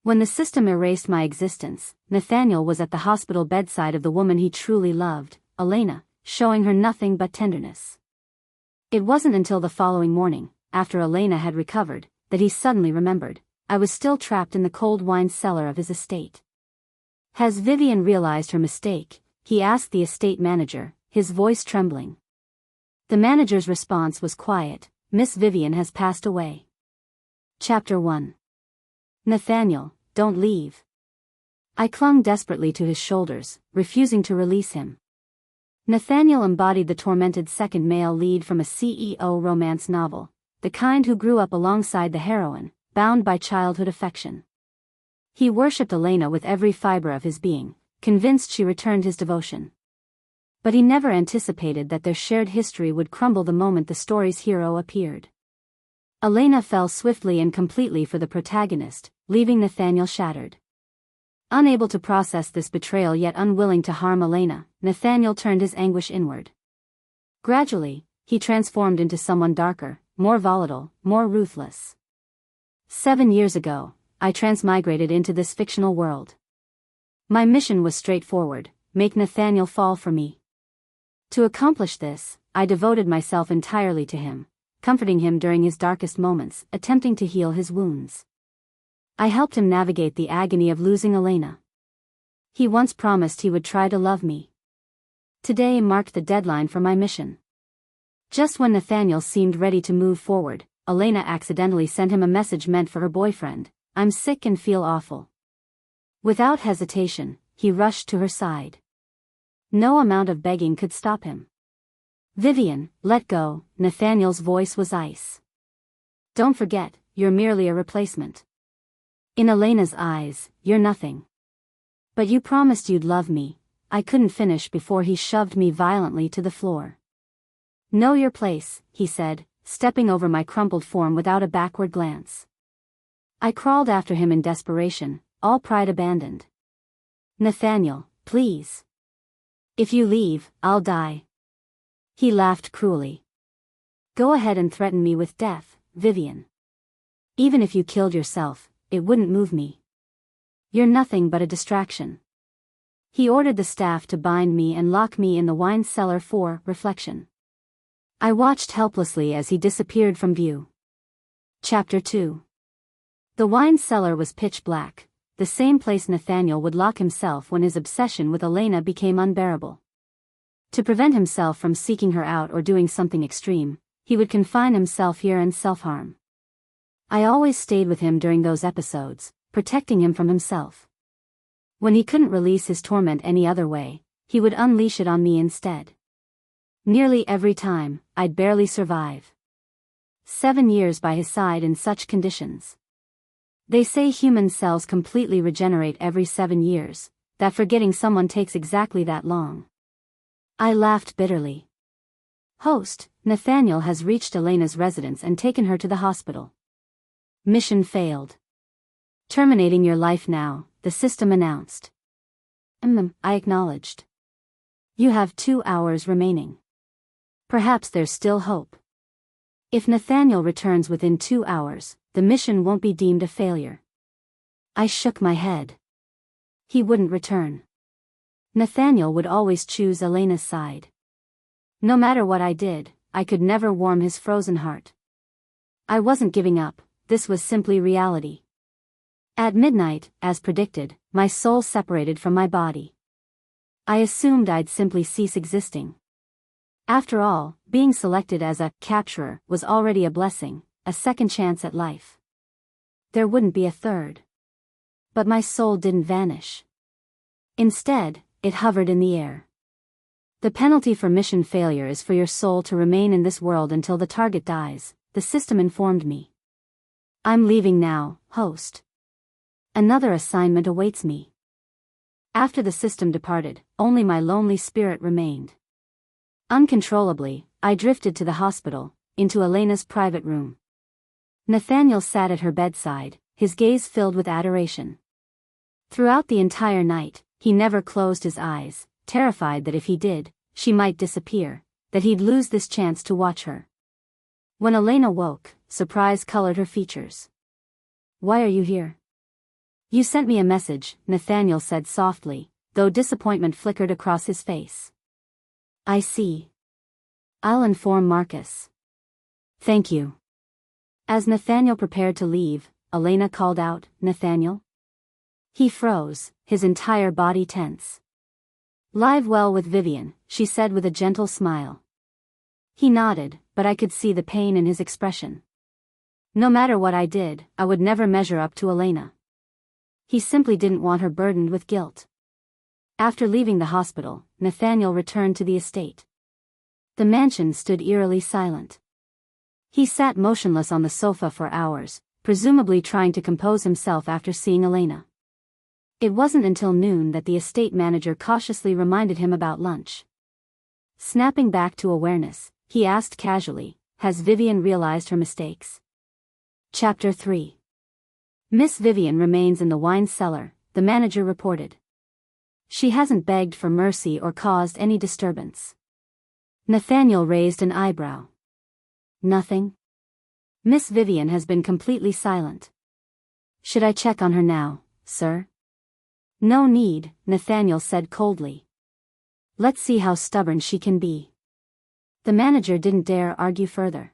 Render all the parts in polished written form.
When the system erased my existence, Nathaniel was at the hospital bedside of the woman he truly loved, Elena, showing her nothing but tenderness. It wasn't until the following morning, after Elena had recovered, that he suddenly remembered. I was still trapped in the cold wine cellar of his estate. Has Vivian realized her mistake? He asked the estate manager, his voice trembling. The manager's response was quiet. Miss Vivian has passed away. Chapter 1. Nathaniel, don't leave. I clung desperately to his shoulders, refusing to release him. Nathaniel embodied the tormented second male lead from a CEO romance novel, the kind who grew up alongside the heroine, bound by childhood affection. He worshipped Elena with every fiber of his being, convinced she returned his devotion. But he never anticipated that their shared history would crumble the moment the story's hero appeared. Elena fell swiftly and completely for the protagonist, leaving Nathaniel shattered. Unable to process this betrayal yet unwilling to harm Elena, Nathaniel turned his anguish inward. Gradually, he transformed into someone darker, more volatile, more ruthless. 7 years ago, I transmigrated into this fictional world. My mission was straightforward: make Nathaniel fall for me. To accomplish this, I devoted myself entirely to him, comforting him during his darkest moments, attempting to heal his wounds. I helped him navigate the agony of losing Elena. He once promised he would try to love me. Today marked the deadline for my mission. Just when Nathaniel seemed ready to move forward, Elena accidentally sent him a message meant for her boyfriend: "I'm sick and feel awful." Without hesitation, he rushed to her side. No amount of begging could stop him. "Vivian, let go," Nathaniel's voice was ice. "Don't forget, you're merely a replacement. In Elena's eyes, you're nothing. But you promised you'd love me." I couldn't finish before he shoved me violently to the floor. "Know your place," he said, stepping over my crumpled form without a backward glance. I crawled after him in desperation, all pride abandoned. "Nathaniel, please. If you leave, I'll die." He laughed cruelly. "Go ahead and threaten me with death, Vivian. Even if you killed yourself, it wouldn't move me. You're nothing but a distraction." He ordered the staff to bind me and lock me in the wine cellar for reflection. I watched helplessly as he disappeared from view. Chapter 2. The wine cellar was pitch black, the same place Nathaniel would lock himself when his obsession with Elena became unbearable. To prevent himself from seeking her out or doing something extreme, he would confine himself here and self-harm. I always stayed with him during those episodes, protecting him from himself. When he couldn't release his torment any other way, he would unleash it on me instead. Nearly every time, I'd barely survive. 7 years by his side in such conditions. They say human cells completely regenerate every 7 years, that forgetting someone takes exactly that long. I laughed bitterly. "Host, Nathaniel has reached Elena's residence and taken her to the hospital. Mission failed. Terminating your life now," the system announced. I acknowledged. "You have 2 hours remaining. Perhaps there's still hope. If Nathaniel returns within 2 hours, the mission won't be deemed a failure." I shook my head. He wouldn't return. Nathaniel would always choose Elena's side. No matter what I did, I could never warm his frozen heart. I wasn't giving up, this was simply reality. At midnight, as predicted, my soul separated from my body. I assumed I'd simply cease existing. After all, being selected as a capturer was already a blessing, a second chance at life. There wouldn't be a third. But my soul didn't vanish. Instead, it hovered in the air. "The penalty for mission failure is for your soul to remain in this world until the target dies," the system informed me. "I'm leaving now, host. Another assignment awaits me." After the system departed, only my lonely spirit remained. Uncontrollably, I drifted to the hospital, into Elena's private room. Nathaniel sat at her bedside, his gaze filled with adoration. Throughout the entire night, he never closed his eyes, terrified that if he did, she might disappear, that he'd lose this chance to watch her. When Elena woke, surprise colored her features. "Why are you here?" You sent me a message, Nathaniel said softly, though disappointment flickered across his face. I see. I'll inform Marcus. Thank you. As Nathaniel prepared to leave, Elena called out, Nathaniel? He froze, his entire body tense. Live well with Vivian, she said with a gentle smile. He nodded, but I could see the pain in his expression. No matter what I did, I would never measure up to Elena. He simply didn't want her burdened with guilt. After leaving the hospital, Nathaniel returned to the estate. The mansion stood eerily silent. He sat motionless on the sofa for hours, presumably trying to compose himself after seeing Elena. It wasn't until noon that the estate manager cautiously reminded him about lunch. Snapping back to awareness, he asked casually, has Vivian realized her mistakes? Chapter 3. Miss Vivian remains in the wine cellar, the manager reported. She hasn't begged for mercy or caused any disturbance. Nathaniel raised an eyebrow. Nothing? Miss Vivian has been completely silent. Should I check on her now, sir? No need, Nathaniel said coldly. Let's see how stubborn she can be. The manager didn't dare argue further.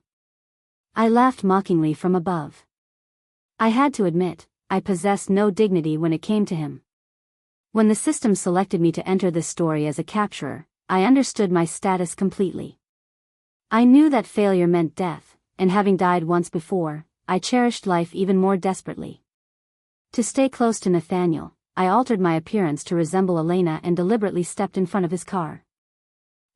I laughed mockingly from above. I had to admit, I possessed no dignity when it came to him. When the system selected me to enter this story as a capturer, I understood my status completely. I knew that failure meant death, and having died once before, I cherished life even more desperately. To stay close to Nathaniel, I altered my appearance to resemble Elena and deliberately stepped in front of his car.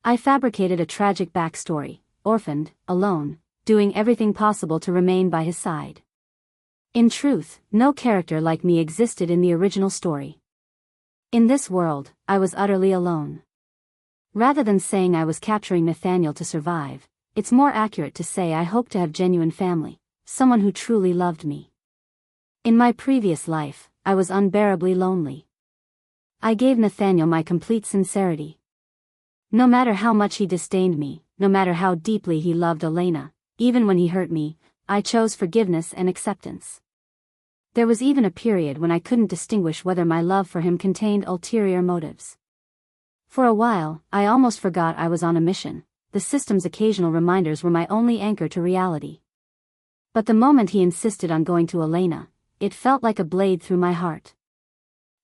I fabricated a tragic backstory, orphaned, alone, doing everything possible to remain by his side. In truth, no character like me existed in the original story. In this world, I was utterly alone. Rather than saying I was capturing Nathaniel to survive, it's more accurate to say I hoped to have genuine family, someone who truly loved me. In my previous life, I was unbearably lonely. I gave Nathaniel my complete sincerity. No matter how much he disdained me, no matter how deeply he loved Elena, even when he hurt me, I chose forgiveness and acceptance. There was even a period when I couldn't distinguish whether my love for him contained ulterior motives. For a while, I almost forgot I was on a mission. The system's occasional reminders were my only anchor to reality. But the moment he insisted on going to Elena, it felt like a blade through my heart.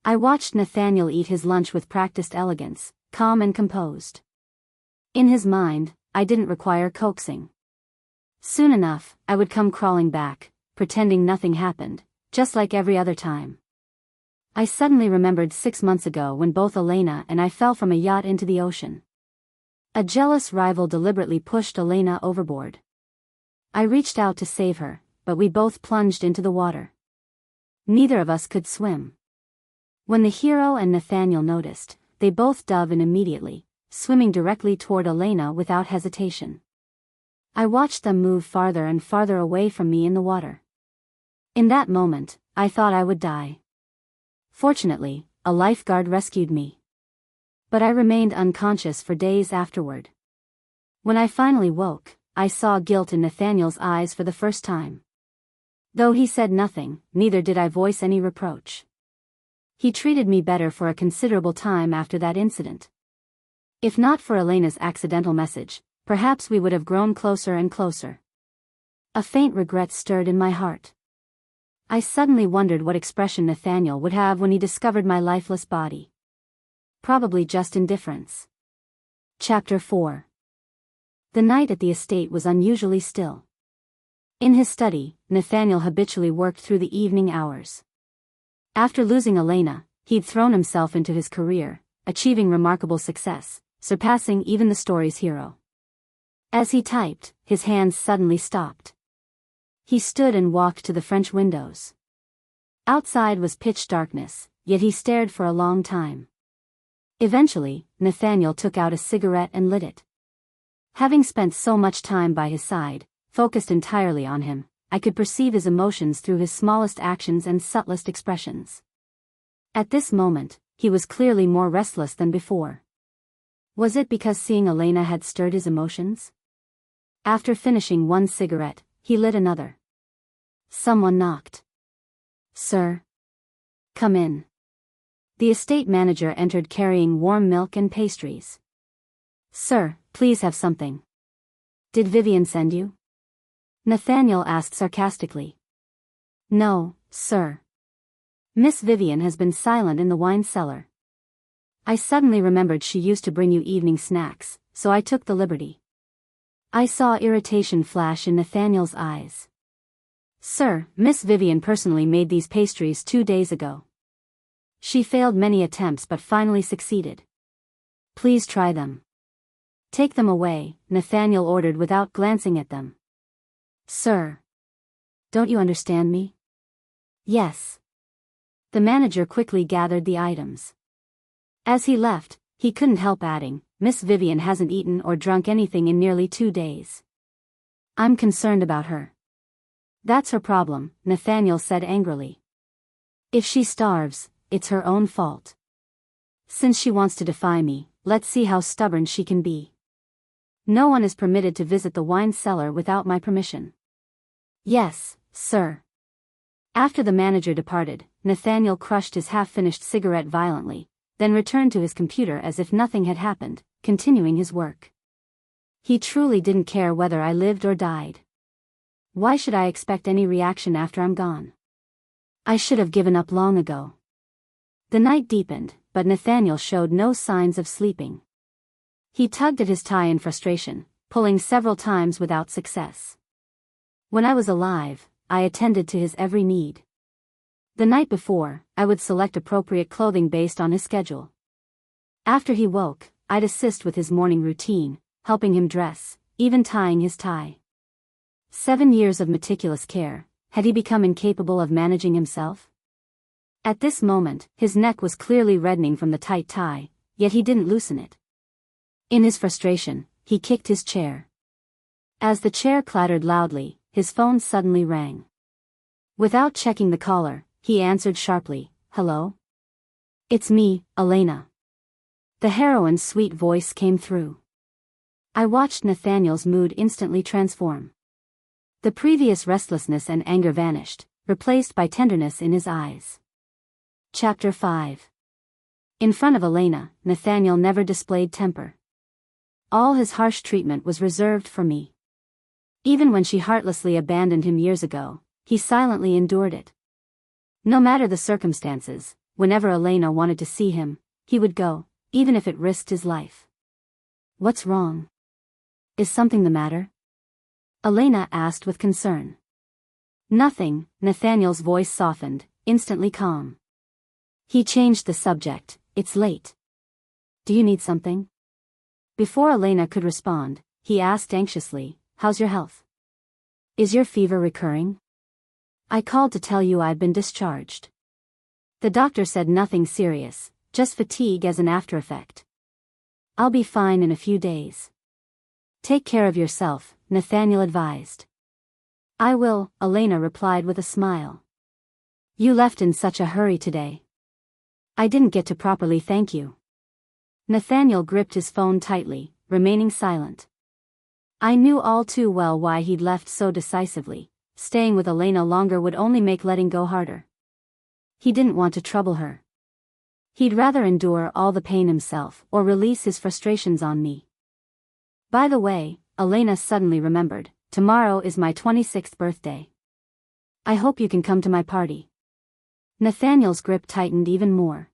I watched Nathaniel eat his lunch with practiced elegance, calm and composed. In his mind, I didn't require coaxing. Soon enough, I would come crawling back, pretending nothing happened, just like every other time. I suddenly remembered 6 months ago when both Elena and I fell from a yacht into the ocean. A jealous rival deliberately pushed Elena overboard. I reached out to save her, but we both plunged into the water. Neither of us could swim. When the hero and Nathaniel noticed, they both dove in immediately, swimming directly toward Elena without hesitation. I watched them move farther and farther away from me in the water. In that moment, I thought I would die. Fortunately, a lifeguard rescued me. But I remained unconscious for days afterward. When I finally woke, I saw guilt in Nathaniel's eyes for the first time. Though he said nothing, neither did I voice any reproach. He treated me better for a considerable time after that incident. If not for Elena's accidental message, perhaps we would have grown closer and closer. A faint regret stirred in my heart. I suddenly wondered what expression Nathaniel would have when he discovered my lifeless body. Probably just indifference. Chapter 4. The night at the estate was unusually still. In his study, Nathaniel habitually worked through the evening hours. After losing Elena, he'd thrown himself into his career, achieving remarkable success, surpassing even the story's hero. As he typed, his hands suddenly stopped. He stood and walked to the French windows. Outside was pitch darkness, yet he stared for a long time. Eventually, Nathaniel took out a cigarette and lit it. Having spent so much time by his side, focused entirely on him, I could perceive his emotions through his smallest actions and subtlest expressions. At this moment, he was clearly more restless than before. Was it because seeing Elena had stirred his emotions? After finishing one cigarette, he lit another. Someone knocked. Sir? Come in. The estate manager entered carrying warm milk and pastries. Sir, please have something. Did Vivian send you? Nathaniel asked sarcastically. No, sir. Miss Vivian has been silent in the wine cellar. I suddenly remembered she used to bring you evening snacks, so I took the liberty. I saw irritation flash in Nathaniel's eyes. Sir, Miss Vivian personally made these pastries 2 days ago. She failed many attempts but finally succeeded. Please try them. Take them away, Nathaniel ordered without glancing at them. Sir. Don't you understand me? Yes. The manager quickly gathered the items. As he left, he couldn't help adding, Miss Vivian hasn't eaten or drunk anything in nearly 2 days. I'm concerned about her. That's her problem, Nathaniel said angrily. If she starves, it's her own fault. Since she wants to defy me, let's see how stubborn she can be. No one is permitted to visit the wine cellar without my permission. Yes, sir. After the manager departed, Nathaniel crushed his half-finished cigarette violently, then returned to his computer as if nothing had happened, continuing his work. He truly didn't care whether I lived or died. Why should I expect any reaction after I'm gone? I should have given up long ago. The night deepened, but Nathaniel showed no signs of sleeping. He tugged at his tie in frustration, pulling several times without success. When I was alive, I attended to his every need. The night before, I would select appropriate clothing based on his schedule. After he woke, I'd assist with his morning routine, helping him dress, even tying his tie. 7 years of meticulous care, had he become incapable of managing himself? At this moment, his neck was clearly reddening from the tight tie, yet he didn't loosen it. In his frustration, he kicked his chair. As the chair clattered loudly, his phone suddenly rang. Without checking the caller, he answered sharply, "Hello? It's me, Elena." The heroine's sweet voice came through. I watched Nathaniel's mood instantly transform. The previous restlessness and anger vanished, replaced by tenderness in his eyes. Chapter 5. In front of Elena, Nathaniel never displayed temper. All his harsh treatment was reserved for me. Even when she heartlessly abandoned him years ago, he silently endured it. No matter the circumstances, whenever Elena wanted to see him, he would go, even if it risked his life. What's wrong? Is something the matter? Elena asked with concern. Nothing, Nathaniel's voice softened, instantly calm. He changed the subject, it's late. Do you need something? Before Elena could respond, he asked anxiously, how's your health? Is your fever recurring? I called to tell you I've been discharged. The doctor said nothing serious, just fatigue as an after effect. I'll be fine in a few days. Take care of yourself, Nathaniel advised. I will, Elena replied with a smile. You left in such a hurry today. I didn't get to properly thank you. Nathaniel gripped his phone tightly, remaining silent. I knew all too well why he'd left so decisively. Staying with Elena longer would only make letting go harder. He didn't want to trouble her. He'd rather endure all the pain himself or release his frustrations on me. By the way, Elena suddenly remembered, tomorrow is my 26th birthday. I hope you can come to my party. Nathaniel's grip tightened even more.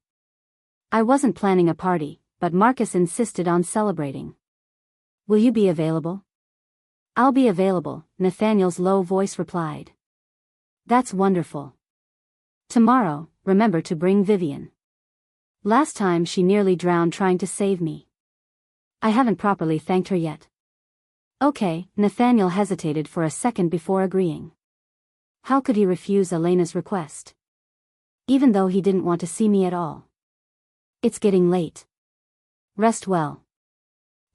I wasn't planning a party, but Marcus insisted on celebrating. Will you be available? I'll be available, Nathaniel's low voice replied. That's wonderful. Tomorrow, remember to bring Vivian. Last time she nearly drowned trying to save me. I haven't properly thanked her yet. Okay, Nathaniel hesitated for a second before agreeing. How could he refuse Elena's request? Even though he didn't want to see me at all. It's getting late. Rest well.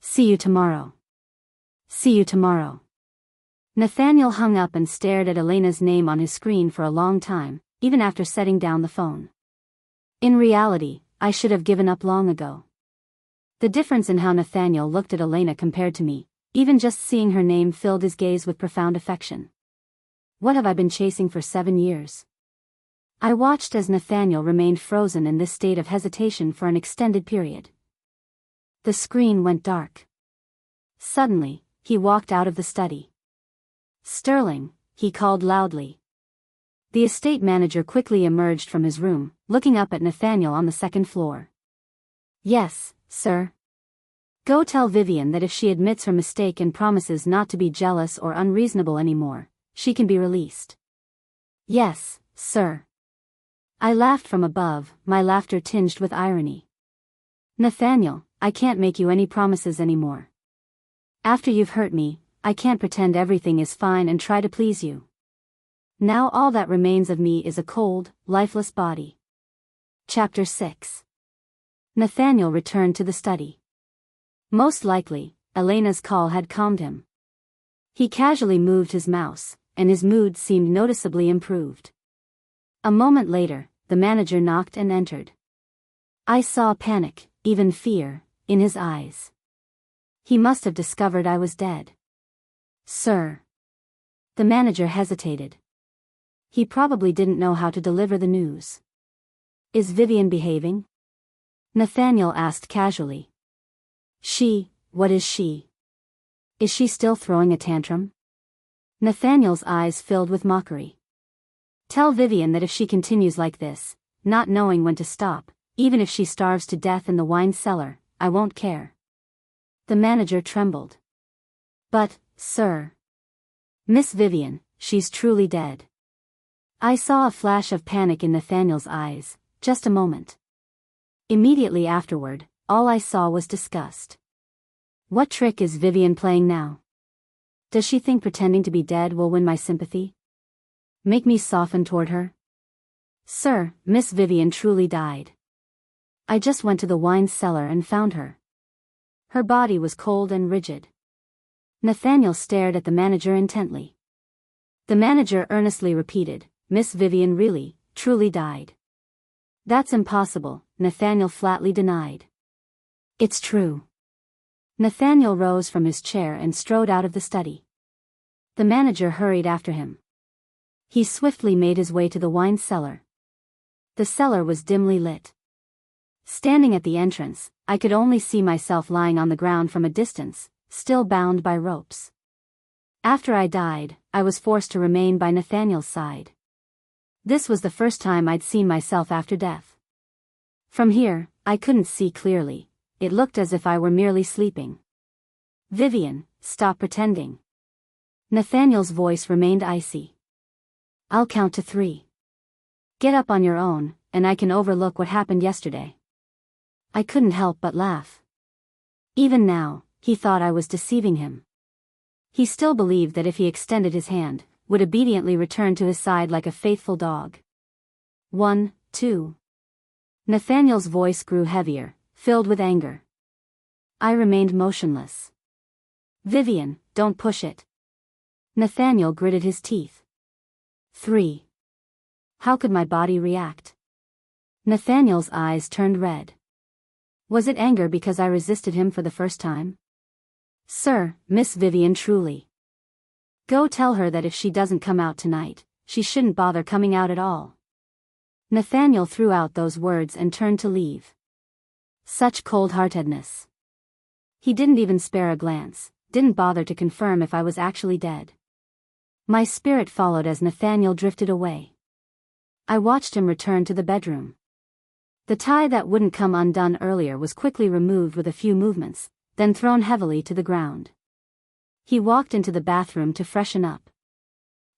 See you tomorrow. See you tomorrow. Nathaniel hung up and stared at Elena's name on his screen for a long time, even after setting down the phone. In reality, I should have given up long ago. The difference in how Nathaniel looked at Elena compared to me, even just seeing her name filled his gaze with profound affection. What have I been chasing for 7 years? I watched as Nathaniel remained frozen in this state of hesitation for an extended period. The screen went dark. Suddenly, he walked out of the study. "Sterling," he called loudly. The estate manager quickly emerged from his room, looking up at Nathaniel on the second floor. "Yes, sir." "Go tell Vivian that if she admits her mistake and promises not to be jealous or unreasonable anymore, she can be released." "Yes, sir." I laughed from above, my laughter tinged with irony. "Nathaniel, I can't make you any promises anymore. After you've hurt me, I can't pretend everything is fine and try to please you. Now all that remains of me is a cold, lifeless body." Chapter 6. Nathaniel returned to the study. Most likely, Elena's call had calmed him. He casually moved his mouse, and his mood seemed noticeably improved. A moment later, the manager knocked and entered. I saw panic, even fear, in his eyes. He must have discovered I was dead. "Sir." The manager hesitated. He probably didn't know how to deliver the news. "Is Vivian behaving?" Nathaniel asked casually. What is she? Is she still throwing a tantrum?" Nathaniel's eyes filled with mockery. "Tell Vivian that if she continues like this, not knowing when to stop, even if she starves to death in the wine cellar, I won't care." The manager trembled. "But, sir. Miss Vivian, she's truly dead." I saw a flash of panic in Nathaniel's eyes, just a moment. Immediately afterward, all I saw was disgust. What trick is Vivian playing now? Does she think pretending to be dead will win my sympathy? Make me soften toward her? "Sir, Miss Vivian truly died. I just went to the wine cellar and found her. Her body was cold and rigid." Nathaniel stared at the manager intently. The manager earnestly repeated, "Miss Vivian really, truly died." "That's impossible," Nathaniel flatly denied. "It's true." Nathaniel rose from his chair and strode out of the study. The manager hurried after him. He swiftly made his way to the wine cellar. The cellar was dimly lit. Standing at the entrance, I could only see myself lying on the ground from a distance, still bound by ropes. After I died, I was forced to remain by Nathaniel's side. This was the first time I'd seen myself after death. From here, I couldn't see clearly. It looked as if I were merely sleeping. "Vivian, stop pretending." Nathaniel's voice remained icy. "I'll count to 3. Get up on your own, and I can overlook what happened yesterday." I couldn't help but laugh. Even now, he thought I was deceiving him. He still believed that if he extended his hand, would obediently return to his side like a faithful dog. 1, 2. Nathaniel's voice grew heavier, filled with anger. I remained motionless. "Vivian, don't push it." Nathaniel gritted his teeth. 3. How could my body react? Nathaniel's eyes turned red. Was it anger because I resisted him for the first time? "Sir, Miss Vivian truly. Go tell her that if she doesn't come out tonight, she shouldn't bother coming out at all." Nathaniel threw out those words and turned to leave. Such cold-heartedness. He didn't even spare a glance, didn't bother to confirm if I was actually dead. My spirit followed as Nathaniel drifted away. I watched him return to the bedroom. The tie that wouldn't come undone earlier was quickly removed with a few movements, then thrown heavily to the ground. He walked into the bathroom to freshen up.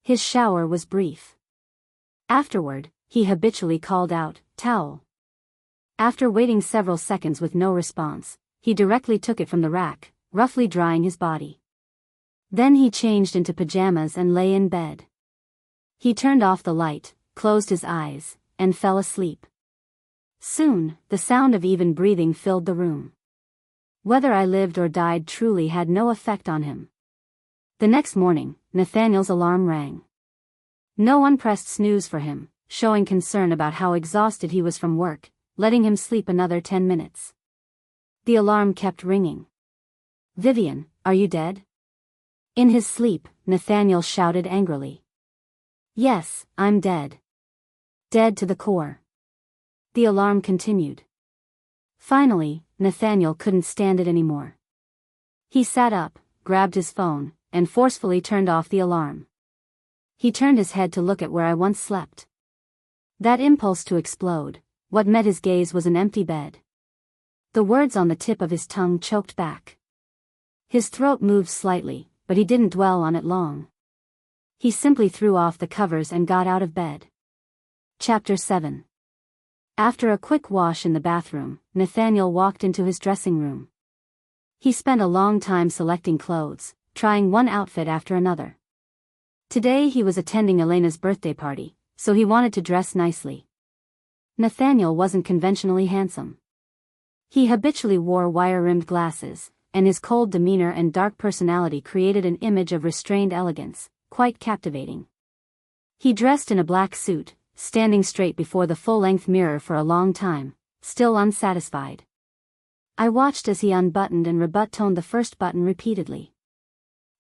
His shower was brief. Afterward, he habitually called out, "Towel." After waiting several seconds with no response, he directly took it from the rack, roughly drying his body. Then he changed into pajamas and lay in bed. He turned off the light, closed his eyes, and fell asleep. Soon, the sound of even breathing filled the room. Whether I lived or died truly had no effect on him. The next morning, Nathaniel's alarm rang. No one pressed snooze for him, showing concern about how exhausted he was from work, letting him sleep another 10 minutes. The alarm kept ringing. "Vivian, are you dead?" In his sleep, Nathaniel shouted angrily. "Yes, I'm dead." Dead to the core. The alarm continued. Finally, Nathaniel couldn't stand it anymore. He sat up, grabbed his phone, and forcefully turned off the alarm. He turned his head to look at where I once slept. That impulse to explode, what met his gaze was an empty bed. The words on the tip of his tongue choked back. His throat moved slightly, but he didn't dwell on it long. He simply threw off the covers and got out of bed. Chapter 7. After a quick wash in the bathroom, Nathaniel walked into his dressing room. He spent a long time selecting clothes, trying one outfit after another. Today he was attending Elena's birthday party, so he wanted to dress nicely. Nathaniel wasn't conventionally handsome. He habitually wore wire-rimmed glasses, and his cold demeanor and dark personality created an image of restrained elegance, quite captivating. He dressed in a black suit, standing straight before the full-length mirror for a long time, still unsatisfied. I watched as he unbuttoned and rebuttoned the first button repeatedly.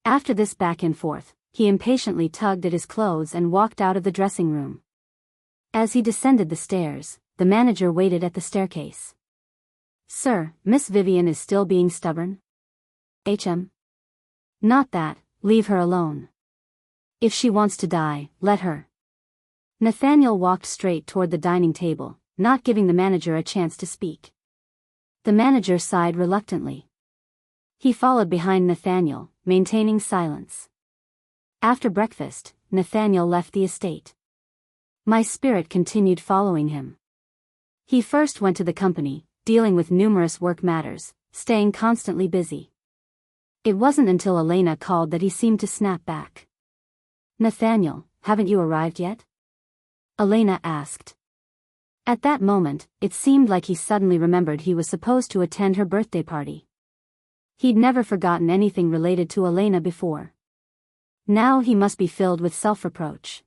After this back and forth, he impatiently tugged at his clothes and walked out of the dressing room. As he descended the stairs, the manager waited at the staircase. "Sir, Miss Vivian is still being stubborn?" "HM. Not that, leave her alone. If she wants to die, let her." Nathaniel walked straight toward the dining table, not giving the manager a chance to speak. The manager sighed reluctantly. He followed behind Nathaniel, maintaining silence. After breakfast, Nathaniel left the estate. My spirit continued following him. He first went to the company, dealing with numerous work matters, staying constantly busy. It wasn't until Elena called that he seemed to snap back. "Nathaniel, haven't you arrived yet?" Elena asked. At that moment, it seemed like he suddenly remembered he was supposed to attend her birthday party. He'd never forgotten anything related to Elena before. Now he must be filled with self-reproach.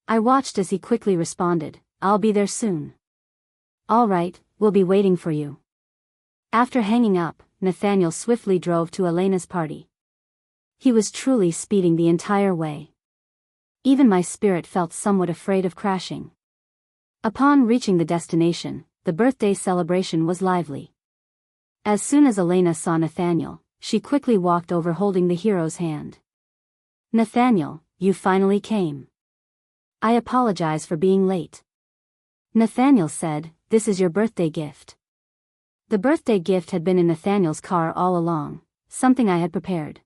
I watched as he quickly responded, "I'll be there soon." "All right, we'll be waiting for you." After hanging up, Nathaniel swiftly drove to Elena's party. He was truly speeding the entire way. Even my spirit felt somewhat afraid of crashing. Upon reaching the destination, the birthday celebration was lively. As soon as Elena saw Nathaniel, she quickly walked over holding the hero's hand. "Nathaniel, you finally came. I apologize for being late." Nathaniel said, "This is your birthday gift." The birthday gift had been in Nathaniel's car all along, something I had prepared.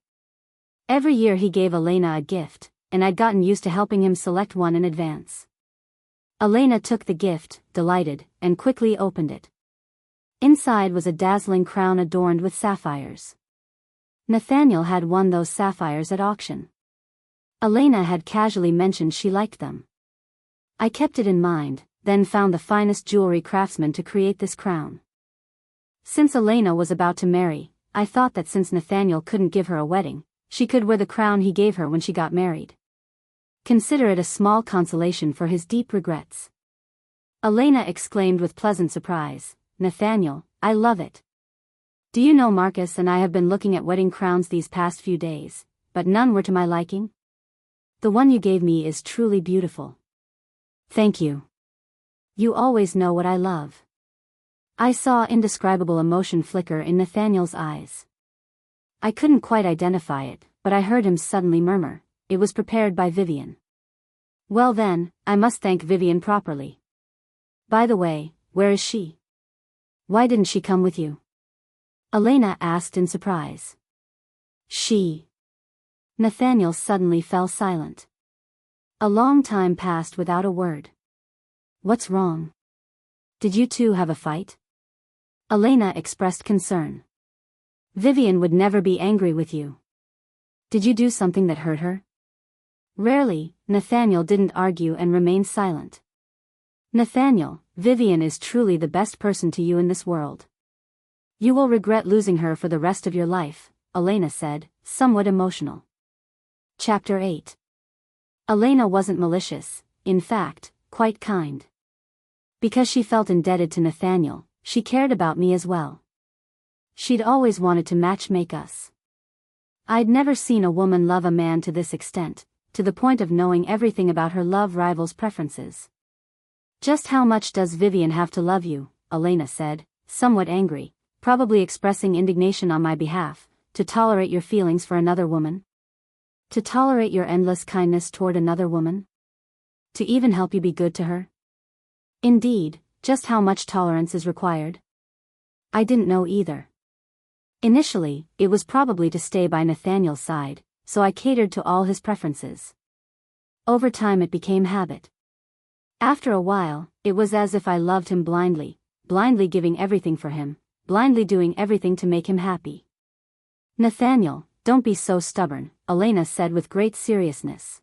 Every year he gave Elena a gift, and I'd gotten used to helping him select one in advance. Elena took the gift, delighted, and quickly opened it. Inside was a dazzling crown adorned with sapphires. Nathaniel had won those sapphires at auction. Elena had casually mentioned she liked them. I kept it in mind, then found the finest jewelry craftsman to create this crown. Since Elena was about to marry, I thought that since Nathaniel couldn't give her a wedding, she could wear the crown he gave her when she got married. Consider it a small consolation for his deep regrets. Elena exclaimed with pleasant surprise, "Nathaniel, I love it. Do you know Marcus and I have been looking at wedding crowns these past few days, but none were to my liking? The one you gave me is truly beautiful. Thank you. You always know what I love." I saw indescribable emotion flicker in Nathaniel's eyes. I couldn't quite identify it, but I heard him suddenly murmur, "It was prepared by Vivian." Well then, I must thank Vivian properly. By the way, where is she? Why didn't she come with you? Elena asked in surprise. She. Nathaniel suddenly fell silent. A long time passed without a word. What's wrong? Did you two have a fight? Elena expressed concern. Vivian would never be angry with you. Did you do something that hurt her? Rarely, Nathaniel didn't argue and remained silent. Nathaniel, Vivian is truly the best person to you in this world. You will regret losing her for the rest of your life, Elena said, somewhat emotional. Chapter 8. Elena wasn't malicious, in fact, quite kind. Because she felt indebted to Nathaniel, she cared about me as well. She'd always wanted to match-make us. I'd never seen a woman love a man to this extent, to the point of knowing everything about her love rival's preferences. Just how much does Vivian have to love you? Elena said, somewhat angry, probably expressing indignation on my behalf, to tolerate your feelings for another woman? To tolerate your endless kindness toward another woman? To even help you be good to her? Indeed, just how much tolerance is required? I didn't know either. Initially, it was probably to stay by Nathaniel's side, so I catered to all his preferences. Over time it became habit. After a while, it was as if I loved him blindly giving everything for him, blindly doing everything to make him happy. Nathaniel, don't be so stubborn, Elena said with great seriousness.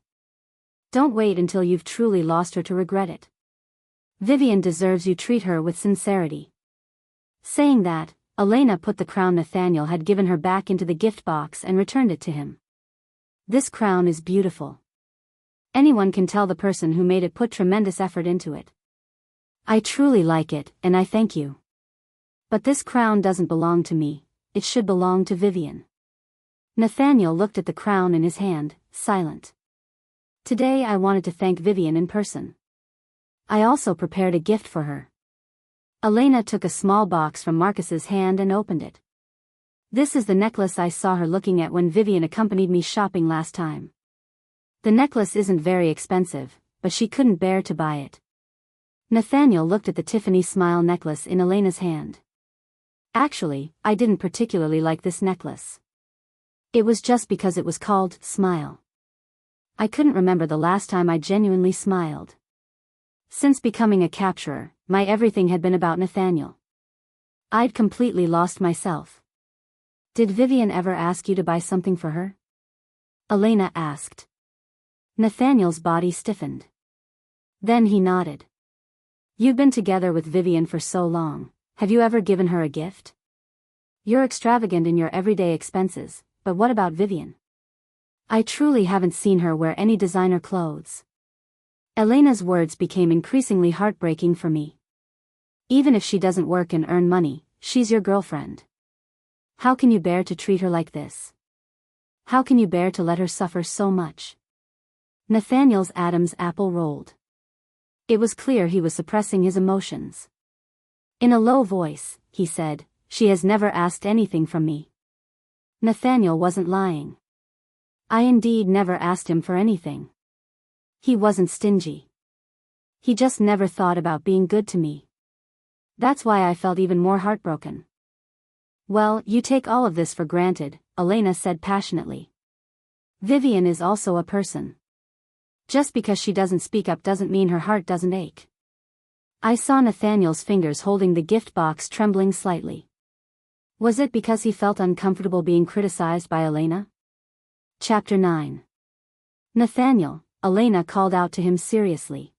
Don't wait until you've truly lost her to regret it. Vivian deserves you treat her with sincerity. Saying that, Elena put the crown Nathaniel had given her back into the gift box and returned it to him. This crown is beautiful. Anyone can tell the person who made it put tremendous effort into it. I truly like it, and I thank you. But this crown doesn't belong to me, it should belong to Vivian. Nathaniel looked at the crown in his hand, silent. Today I wanted to thank Vivian in person. I also prepared a gift for her. Elena took a small box from Marcus's hand and opened it. This is the necklace I saw her looking at when Vivian accompanied me shopping last time. The necklace isn't very expensive, but she couldn't bear to buy it. Nathaniel looked at the Tiffany smile necklace in Elena's hand. Actually, I didn't particularly like this necklace. It was just because it was called Smile. I couldn't remember the last time I genuinely smiled. Since becoming a capturer, my everything had been about Nathaniel. I'd completely lost myself. Did Vivian ever ask you to buy something for her? Elena asked. Nathaniel's body stiffened. Then he nodded. You've been together with Vivian for so long, have you ever given her a gift? You're extravagant in your everyday expenses, but what about Vivian? I truly haven't seen her wear any designer clothes. Elena's words became increasingly heartbreaking for me. Even if she doesn't work and earn money, she's your girlfriend. How can you bear to treat her like this? How can you bear to let her suffer so much? Nathaniel's Adam's apple rolled. It was clear he was suppressing his emotions. In a low voice, he said, she has never asked anything from me. Nathaniel wasn't lying. I indeed never asked him for anything. He wasn't stingy. He just never thought about being good to me. That's why I felt even more heartbroken. Well, you take all of this for granted, Elena said passionately. Vivian is also a person. Just because she doesn't speak up doesn't mean her heart doesn't ache. I saw Nathaniel's fingers holding the gift box trembling slightly. Was it because he felt uncomfortable being criticized by Elena? Chapter 9. Nathaniel, Elena called out to him seriously.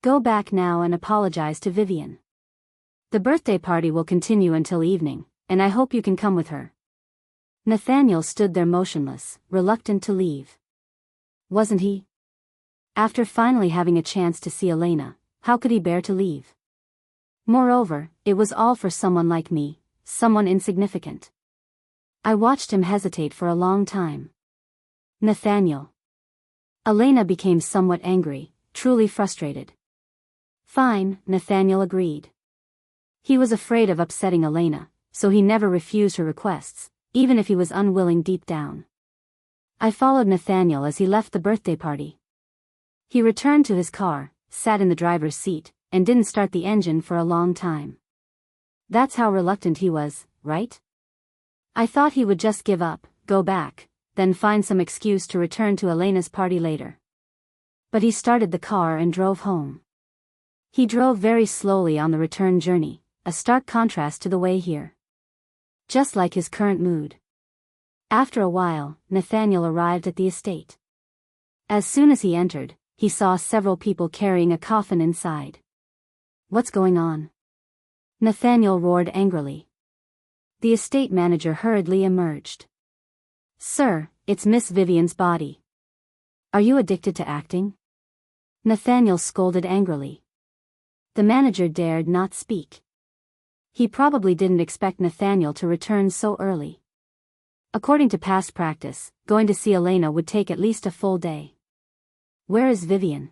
Go back now and apologize to Vivian. The birthday party will continue until evening, and I hope you can come with her. Nathaniel stood there motionless, reluctant to leave. Wasn't he? After finally having a chance to see Elena, how could he bear to leave? Moreover, it was all for someone like me, someone insignificant. I watched him hesitate for a long time. Nathaniel. Elena became somewhat angry, truly frustrated. Fine, Nathaniel agreed. He was afraid of upsetting Elena, so he never refused her requests, even if he was unwilling deep down. I followed Nathaniel as he left the birthday party. He returned to his car, sat in the driver's seat, and didn't start the engine for a long time. That's how reluctant he was, right? I thought he would just give up, go back, then find some excuse to return to Elena's party later. But he started the car and drove home. He drove very slowly on the return journey, a stark contrast to the way here. Just like his current mood. After a while, Nathaniel arrived at the estate. As soon as he entered, he saw several people carrying a coffin inside. What's going on? Nathaniel roared angrily. The estate manager hurriedly emerged. Sir, it's Miss Vivian's body. Are you addicted to acting? Nathaniel scolded angrily. The manager dared not speak. He probably didn't expect Nathaniel to return so early. According to past practice, going to see Elena would take at least a full day. Where is Vivian?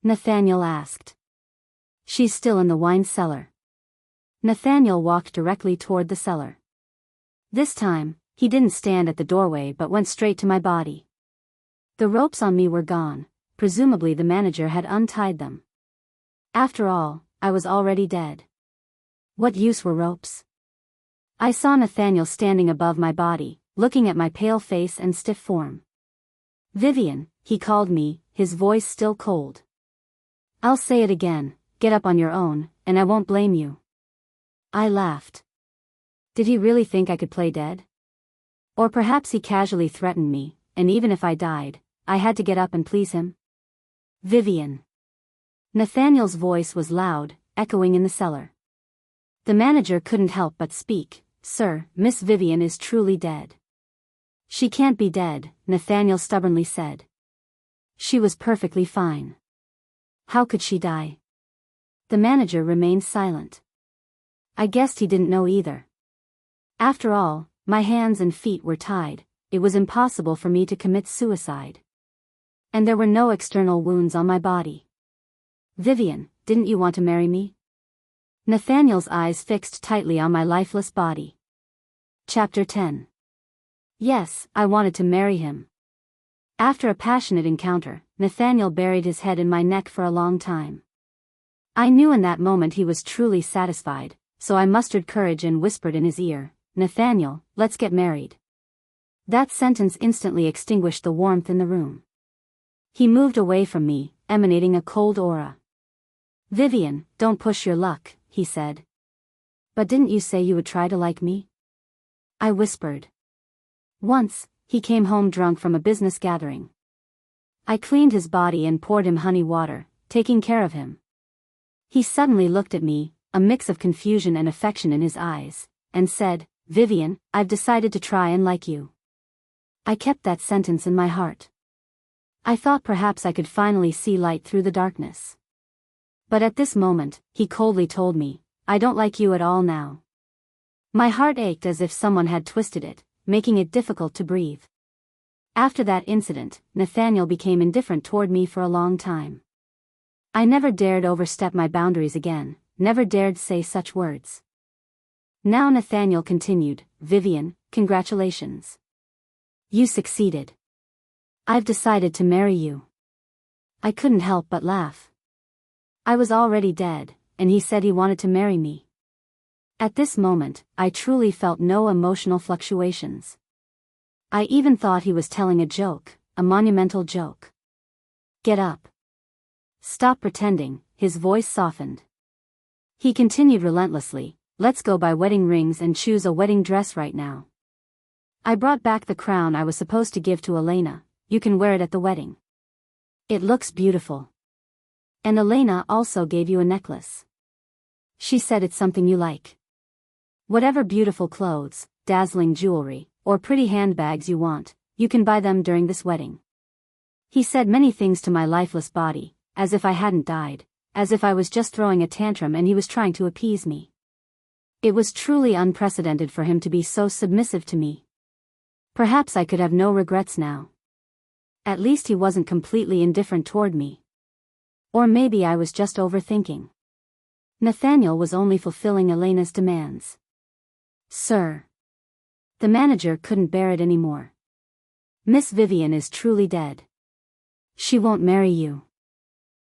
Nathaniel asked. She's still in the wine cellar. Nathaniel walked directly toward the cellar. This time, he didn't stand at the doorway but went straight to my body. The ropes on me were gone, presumably the manager had untied them. After all, I was already dead. What use were ropes? I saw Nathaniel standing above my body, looking at my pale face and stiff form. Vivian, he called me, his voice still cold. I'll say it again, get up on your own, and I won't blame you. I laughed. Did he really think I could play dead? Or perhaps he casually threatened me, and even if I died, I had to get up and please him? Vivian. Nathaniel's voice was loud, echoing in the cellar. The manager couldn't help but speak. Sir, Miss Vivian is truly dead. She can't be dead, Nathaniel stubbornly said. She was perfectly fine. How could she die? The manager remained silent. I guessed he didn't know either. After all, my hands and feet were tied, it was impossible for me to commit suicide. And there were no external wounds on my body. Vivian, didn't you want to marry me? Nathaniel's eyes fixed tightly on my lifeless body. Chapter 10. Yes, I wanted to marry him. After a passionate encounter, Nathaniel buried his head in my neck for a long time. I knew in that moment he was truly satisfied, so I mustered courage and whispered in his ear, Nathaniel, let's get married. That sentence instantly extinguished the warmth in the room. He moved away from me, emanating a cold aura. Vivian, don't push your luck, he said. But didn't you say you would try to like me? I whispered. Once, he came home drunk from a business gathering. I cleaned his body and poured him honey water, taking care of him. He suddenly looked at me, a mix of confusion and affection in his eyes, and said, Vivian, I've decided to try and like you. I kept that sentence in my heart. I thought perhaps I could finally see light through the darkness. But at this moment, he coldly told me, I don't like you at all now. My heart ached as if someone had twisted it, making it difficult to breathe. After that incident, Nathaniel became indifferent toward me for a long time. I never dared overstep my boundaries again, never dared say such words. Now Nathaniel continued, Vivian, congratulations. You succeeded. I've decided to marry you. I couldn't help but laugh. I was already dead, and he said he wanted to marry me. At this moment, I truly felt no emotional fluctuations. I even thought he was telling a joke, a monumental joke. Get up. Stop pretending, his voice softened. He continued relentlessly, let's go buy wedding rings and choose a wedding dress right now. I brought back the crown I was supposed to give to Elena, you can wear it at the wedding. It looks beautiful. And Elena also gave you a necklace. She said it's something you like. Whatever beautiful clothes, dazzling jewelry, or pretty handbags you want, you can buy them during this wedding. He said many things to my lifeless body, as if I hadn't died, as if I was just throwing a tantrum and he was trying to appease me. It was truly unprecedented for him to be so submissive to me. Perhaps I could have no regrets now. At least he wasn't completely indifferent toward me. Or maybe I was just overthinking. Nathaniel was only fulfilling Elena's demands. Sir. The manager couldn't bear it anymore. Miss Vivian is truly dead. She won't marry you.